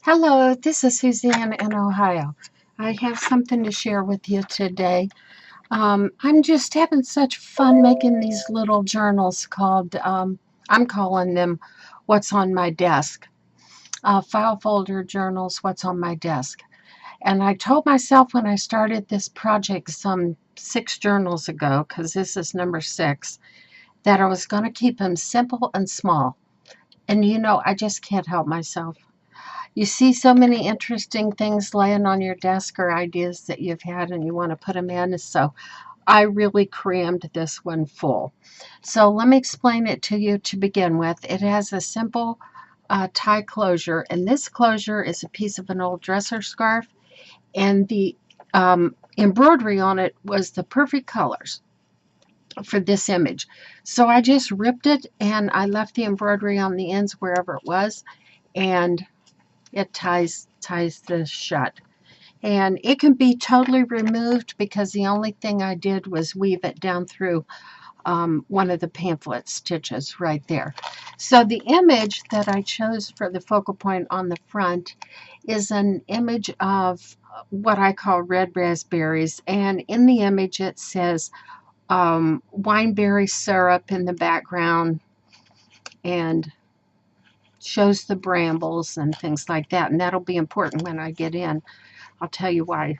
Hello, this is Suzanne in Ohio. I have something to share with you today. I'm just having such fun making these little journals called, I'm calling them What's on My Desk. File folder journals, What's on My Desk. And I told myself when I started this project some 6 journals ago, because this is number 6, that I was going to keep them simple and small. And I just can't help myself. You see so many interesting things laying on your desk or ideas that you've had and you want to put them in. So I really crammed this one full. So let me explain it to you to begin with. It has a simple tie closure, and this closure is a piece of an old dresser scarf, and the embroidery on it was the perfect colors for this image. So I just ripped it and I left the embroidery on the ends wherever it was, and it ties this shut. And it can be totally removed because the only thing I did was weave it down through one of the pamphlet stitches right there. So the image that I chose for the focal point on the front is an image of what I call red raspberries, and in the image it says wineberry syrup in the background and shows the brambles and things like that, and that'll be important when I get in. I'll tell you why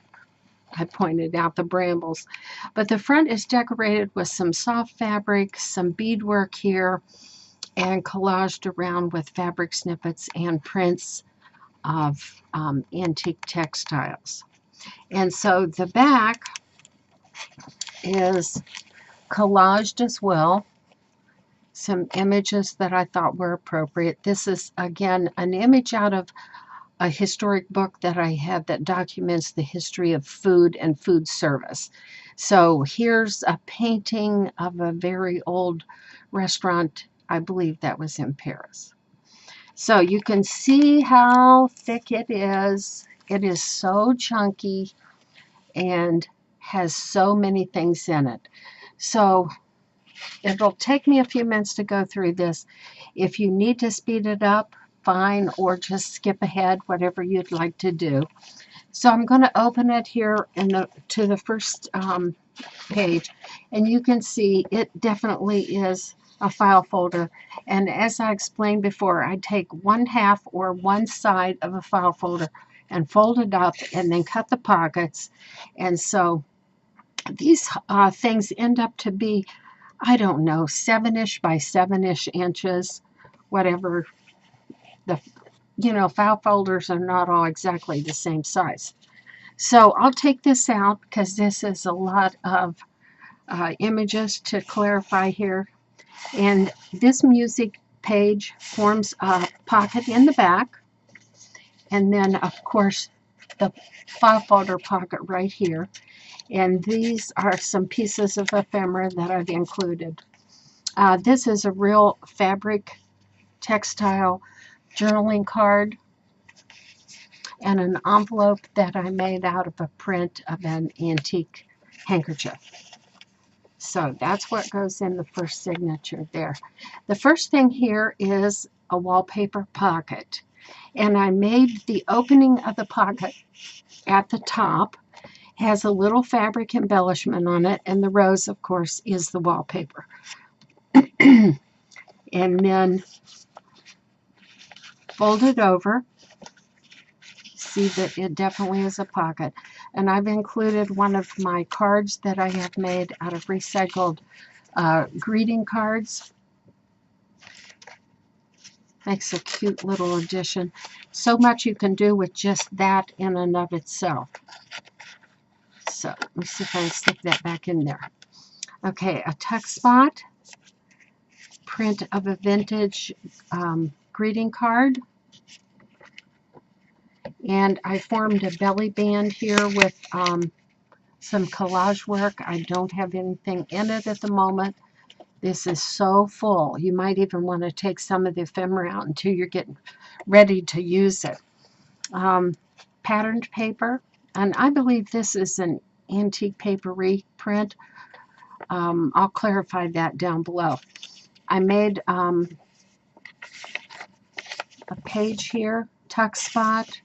I pointed out the brambles. But the front is decorated with some soft fabric, some beadwork here, and collaged around with fabric snippets and prints of antique textiles. And so the back is collaged as well. Some images that I thought were appropriate. This is, again, an image out of a historic book that I have that documents the history of food and food service. So here's a painting of a very old restaurant. I believe that was in Paris. So you can see how thick it is. It is so chunky and has so many things in it. So it'll take me a few minutes to go through this. If you need to speed it up, fine, or just skip ahead, whatever you'd like to do. So I'm going to open it here to the first page, and you can see it definitely is a file folder. And as I explained before, I take one half or one side of a file folder and fold it up and then cut the pockets. And so these things end up to be, I don't know, 7-ish by 7-ish inches, whatever. The file folders are not all exactly the same size. So I'll take this out because this is a lot of images to clarify here. And this music page forms a pocket in the back. And then, of course, the file folder pocket right here. And these are some pieces of ephemera that I've included. This is a real fabric textile journaling card and an envelope that I made out of a print of an antique handkerchief. So that's what goes in the first signature there. The first thing here is a wallpaper pocket. And I made the opening of the pocket at the top, has a little fabric embellishment on it, and the rose, of course, is the wallpaper. And then fold it over. See that it definitely is a pocket. And I've included one of my cards that I have made out of recycled greeting cards. Makes a cute little addition. So much you can do with just that in and of itself. So let me see if I can stick that back in there. Okay, a tuck spot, print of a vintage greeting card. And I formed a belly band here with some collage work. I don't have anything in it at the moment. This is so full. You might even want to take some of the ephemera out until you're getting ready to use it. Patterned paper, and I believe this is an antique paper reprint. I'll clarify that down below. I made a page here tuck spot.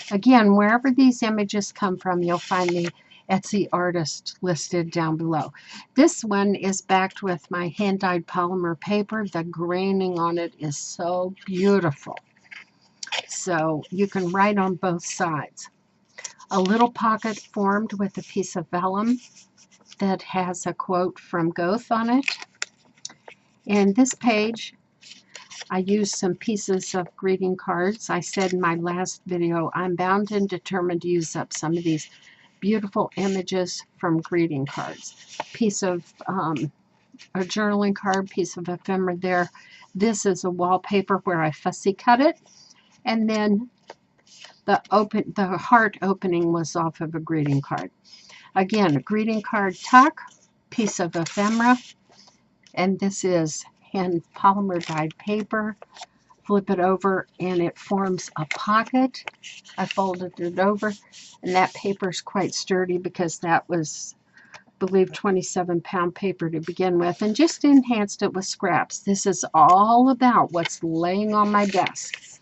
Again, wherever these images come from, you'll find the Etsy artist listed down below. This one is backed with my hand-dyed polymer paper. The graining on it is so beautiful. So you can write on both sides. A little pocket formed with a piece of vellum that has a quote from Goethe on it. And this page, I used some pieces of greeting cards. I said in my last video, I'm bound and determined to use up some of these beautiful images from greeting cards. Piece of a journaling card, piece of ephemera there. This is a wallpaper where I fussy cut it. And then the heart opening was off of a greeting card. Again, a greeting card tuck, piece of ephemera, and this is hand polymer dyed paper. Flip it over and it forms a pocket. I folded it over, and that paper is quite sturdy because that was, I believe, 27-pound paper to begin with, and just enhanced it with scraps. This is all about what's laying on my desk.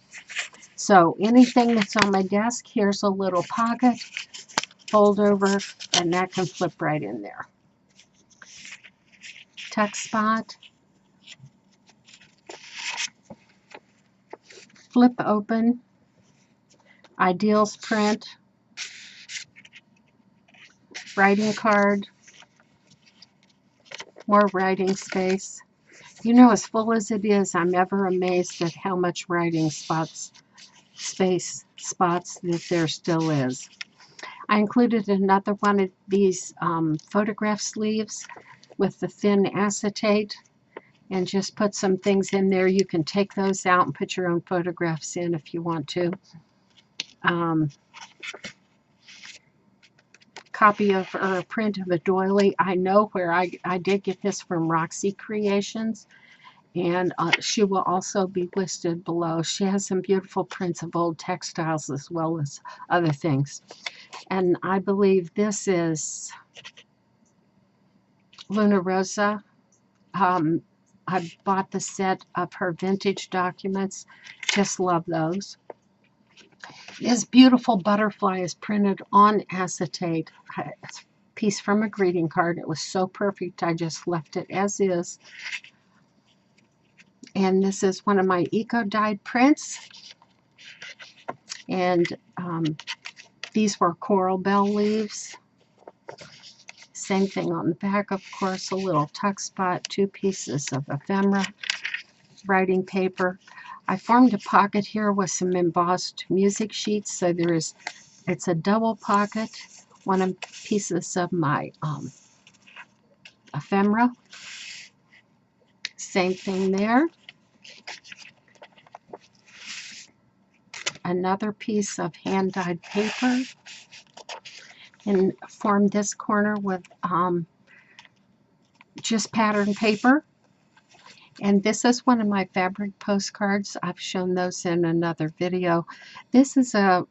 So anything that's on my desk, here's a little pocket, fold over, and that can flip right in there. Tuck spot. Flip open, Ideals print, writing card, more writing space. You know, as full as it is, I'm ever amazed at how much writing space spots that there still is. I included another one of these photograph sleeves with the thin acetate, and just put some things in there. You can take those out and put your own photographs in if you want to. Copy of, or a print of a doily. I know where I did get this from Roxy Creations, and she will also be listed below. She has some beautiful prints of old textiles as well as other things. And I believe this is Luna Rosa. I bought the set of her vintage documents. Just love those. This beautiful butterfly is printed on acetate. It's a piece from a greeting card. It was so perfect, I just left it as is. And this is one of my eco-dyed prints. And these were coral bell leaves. Same thing on the back, of course, a little tuck spot, 2 pieces of ephemera, writing paper. I formed a pocket here with some embossed music sheets, so it's a double pocket. One of pieces of my ephemera. Same thing there. Another piece of hand-dyed paper, and formed this corner with just pattern paper. And this is one of my fabric postcards. I've shown those in another video. This is a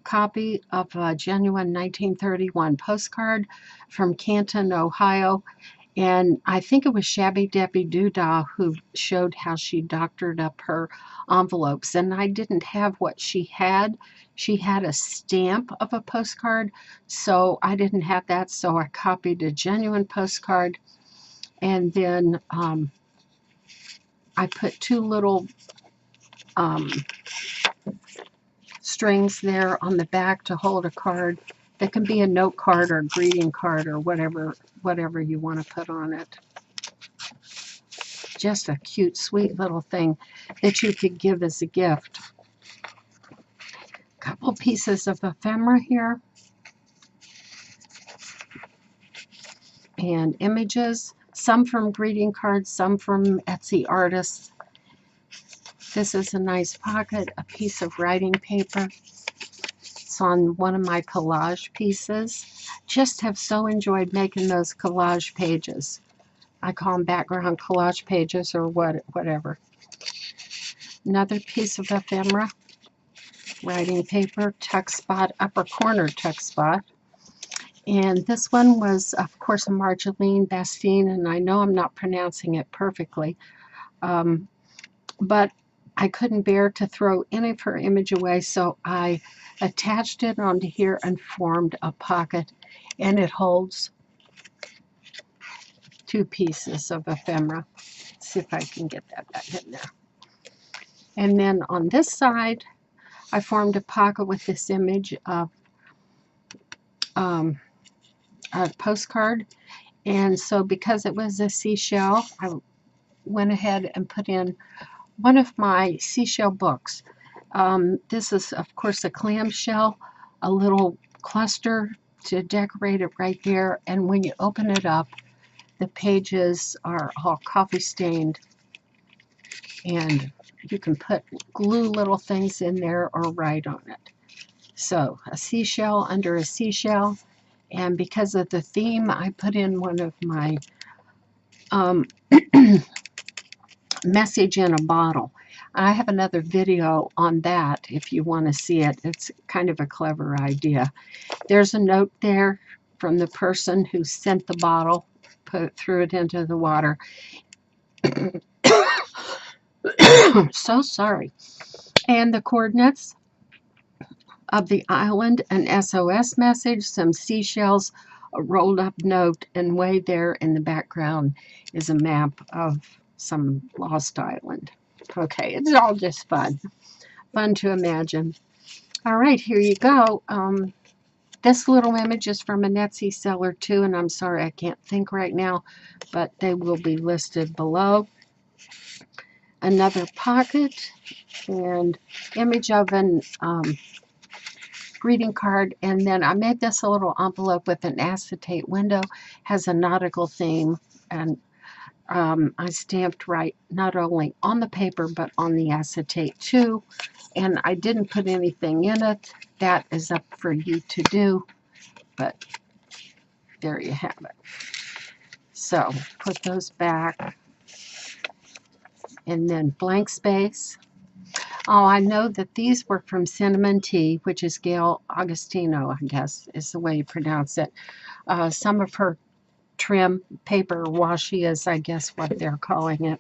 copy of a genuine 1931 postcard from Canton, Ohio. And I think it was Shabby Debbie Doodah who showed how she doctored up her envelopes. And I didn't have what she had. She had a stamp of a postcard, so I didn't have that. So I copied a genuine postcard. And then I put 2 little strings there on the back to hold a card. That can be a note card or a greeting card or whatever you want to put on it. Just a cute, sweet little thing that you could give as a gift. A couple pieces of ephemera here. And images, some from greeting cards, some from Etsy artists. This is a nice pocket, a piece of writing paper. It's on one of my collage pieces. Just have so enjoyed making those collage pages. I call them background collage pages or whatever. Another piece of ephemera, writing paper, tuck spot, upper corner tuck spot. And this one was, of course, a Marjolaine Bastien, and I know I'm not pronouncing it perfectly, but I couldn't bear to throw any of her image away, so I attached it onto here and formed a pocket, and it holds 2 pieces of ephemera. Let's see if I can get that back in there. And then on this side, I formed a pocket with this image of a postcard. And so because it was a seashell, I went ahead and put in one of my seashell books. This is, of course, a clamshell, a little cluster to decorate it right there. And when you open it up, the pages are all coffee stained, and you can glue little things in there or write on it. So a seashell under a seashell. And because of the theme, I put in one of my message in a bottle. I have another video on that if you want to see it. It's kind of a clever idea. There's a note there from the person who sent the bottle, threw it into the water. So sorry. And the coordinates of the island, an SOS message, some seashells, a rolled up note, and way there in the background is a map of some lost island. Okay, it's all just fun to imagine. All right, here you go. This little image is from an Etsy seller too, and I'm sorry I can't think right now, but they will be listed below. Another pocket and image of an greeting card, and then I made this a little envelope with an acetate window, has a nautical theme, and I stamped right not only on the paper but on the acetate too, and I didn't put anything in it. That is up for you to do, but there you have it. So put those back, and then blank space. Oh, I know that these were from Cinnamon Tea, which is Gail Augustino, I guess is the way you pronounce it. Some of her trim paper washi is, I guess, what they're calling it.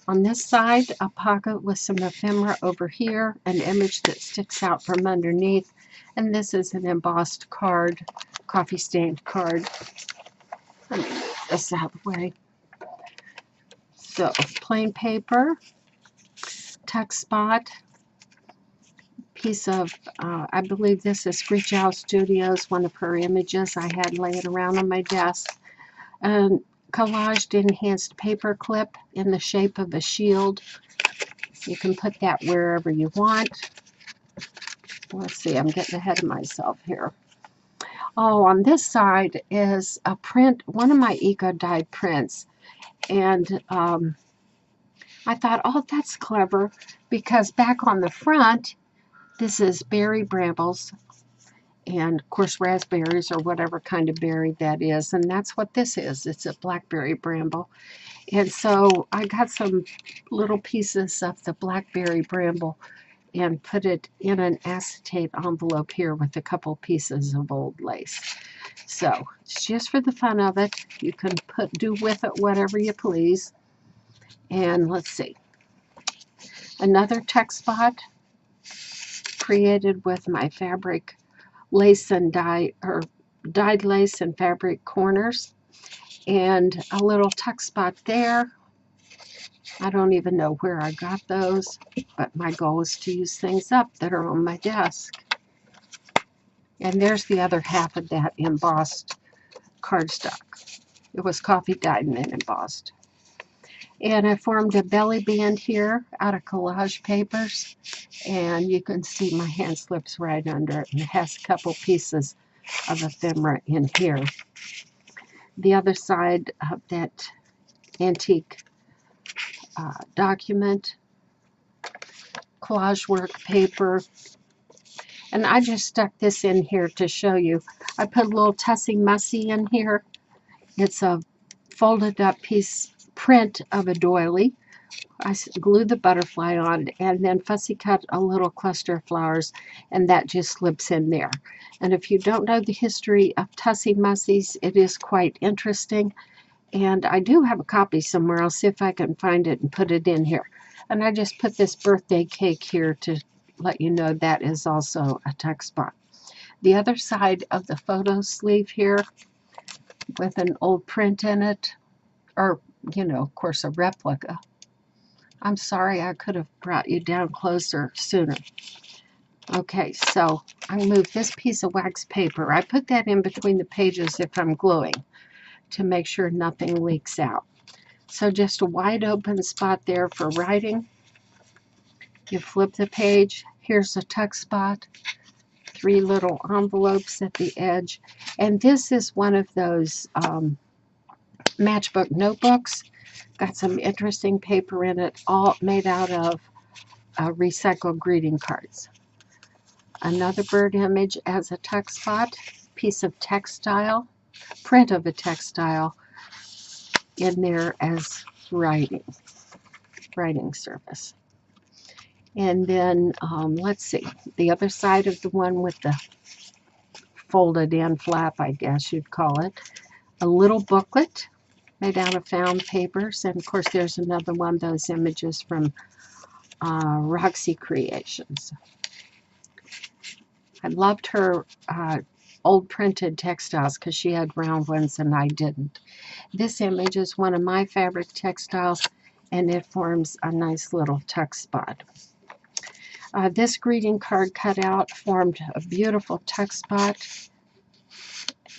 On this side, a pocket with some ephemera over here, an image that sticks out from underneath, and this is an embossed card, coffee stained card. Let me move this out of the way. So, plain paper, tuck spot, piece of, I believe this is Screech Owl Studios, one of her images I had laying around on my desk. Collaged enhanced paper clip in the shape of a shield. You can put that wherever you want. Let's see, I'm getting ahead of myself here. Oh, on this side is a print, one of my eco dyed prints. And I thought, oh, that's clever, because back on the front, this is berry brambles, and of course raspberries or whatever kind of berry that is, and that's what this is. It's a blackberry bramble. And so I got some little pieces of the blackberry bramble and put it in an acetate envelope here with a couple pieces of old lace. So it's just for the fun of it. You can do with it whatever you please. And let's see, another tuck spot created with my fabric lace and dyed lace and fabric corners, and a little tuck spot there. I don't even know where I got those, but my goal is to use things up that are on my desk. And there's the other half of that embossed cardstock. It was coffee dyed and then embossed. And I formed a belly band here out of collage papers, and you can see my hand slips right under it, and it has a couple pieces of ephemera in here. The other side of that antique document, collage work paper, and I just stuck this in here to show you. I put a little Tussie Mussy in here. It's a folded up print of a doily. I glued the butterfly on and then fussy cut a little cluster of flowers, and that just slips in there. And if you don't know the history of Tussie Mussies, it is quite interesting. And I do have a copy somewhere. I'll see if I can find it and put it in here. And I just put this birthday cake here to let you know that is also a tuck spot. The other side of the photo sleeve here with an old print in it, or, you know, of course, a replica. I'm sorry, I could have brought you down closer sooner. Okay, so I moved this piece of wax paper. I put that in between the pages if I'm gluing to make sure nothing leaks out. So just a wide open spot there for writing. You flip the page. Here's a tuck spot. 3 little envelopes at the edge. And this is one of those matchbook notebooks. Got some interesting paper in it, all made out of recycled greeting cards. Another bird image as a tuck spot, piece of textile, print of a textile in there as writing surface. And then let's see, the other side of the one with the folded in flap, I guess you'd call it, a little booklet made out of found papers. And of course there's another one of those images from Roxy Creations. I loved her old printed textiles because she had round ones and I didn't. This image is one of my fabric textiles and it forms a nice little tuck spot. This greeting card cutout formed a beautiful tuck spot.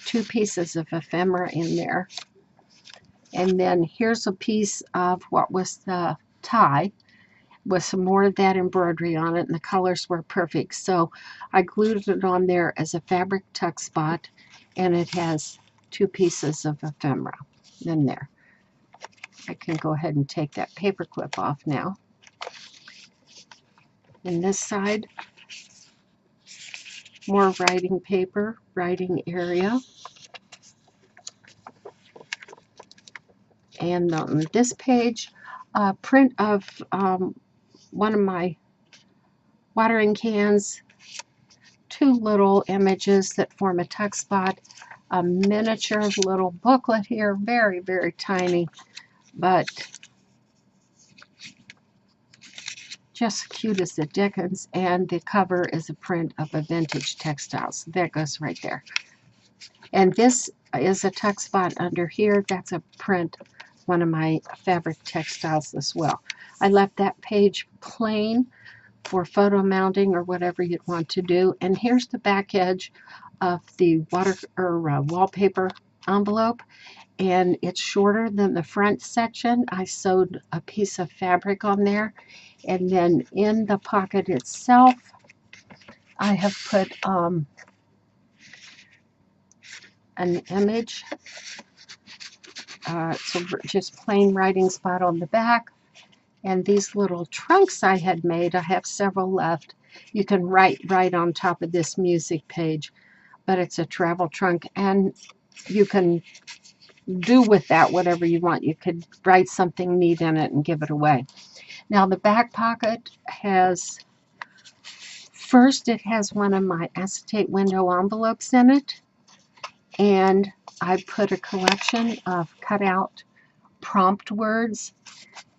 2 pieces of ephemera in there. And then here's a piece of what was the tie with some more of that embroidery on it, and the colors were perfect. So I glued it on there as a fabric tuck spot, and it has 2 pieces of ephemera in there. I can go ahead and take that paper clip off now. And this side, more writing paper, writing area. And on this page, a print of one of my watering cans, 2 little images that form a tuck spot, a miniature little booklet here, very, very tiny, but just cute as the dickens, and the cover is a print of a vintage textile. So that goes right there. And this is a tuck spot under here. That's a print, one of my fabric textiles as well. I left that page plain for photo mounting or whatever you'd want to do. And here's the back edge of the wallpaper envelope, and it's shorter than the front section. I sewed a piece of fabric on there, and then in the pocket itself I have put an image. So just plain writing spot on the back. And these little trunks I had made, I have several left. You can write right on top of this music page, but it's a travel trunk, and you can do with that whatever you want. You could write something neat in it and give it away. Now the back pocket has, first it has one of my acetate window envelopes in it, and I put a collection of cutout prompt words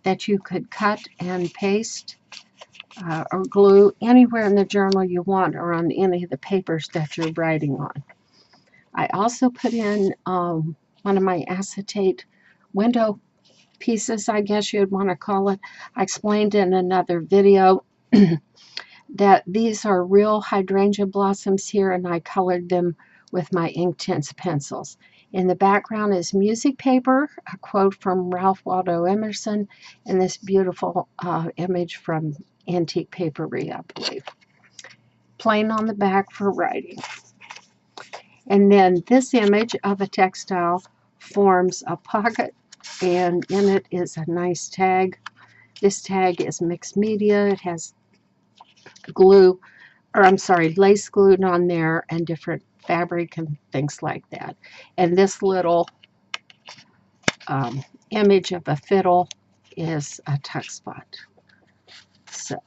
that you could cut and paste or glue anywhere in the journal you want or on any of the papers that you're writing on. I also put in one of my acetate window pieces, I guess you'd want to call it. I explained in another video that these are real hydrangea blossoms here, and I colored them with my Inktense pencils. In the background is music paper, a quote from Ralph Waldo Emerson, and this beautiful image from Antique Papery, I believe. Plain on the back for writing. And then this image of a textile forms a pocket, and in it is a nice tag. This tag is mixed media. It has lace glued on there and different fabric and things like that. And this little image of a fiddle is a tuck spot. So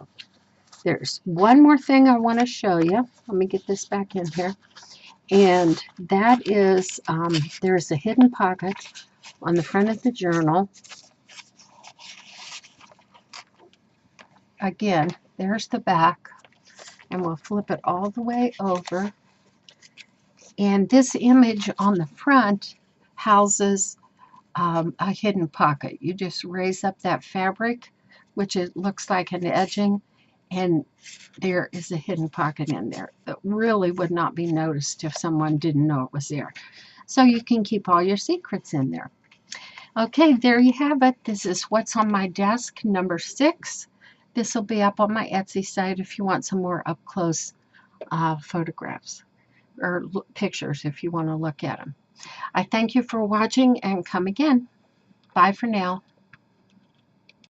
there's one more thing I want to show you. Let me get this back in here. And that is, there's a hidden pocket on the front of the journal. Again, there's the back, and we'll flip it all the way over. And this image on the front houses a hidden pocket. You just raise up that fabric, which it looks like an edging, and there is a hidden pocket in there that really would not be noticed if someone didn't know it was there. So you can keep all your secrets in there. Okay, there you have it. This is what's on my desk, number 6. This will be up on my Etsy site if you want some more up-close photographs or pictures if you want to look at them. I thank you for watching, and come again. Bye for now.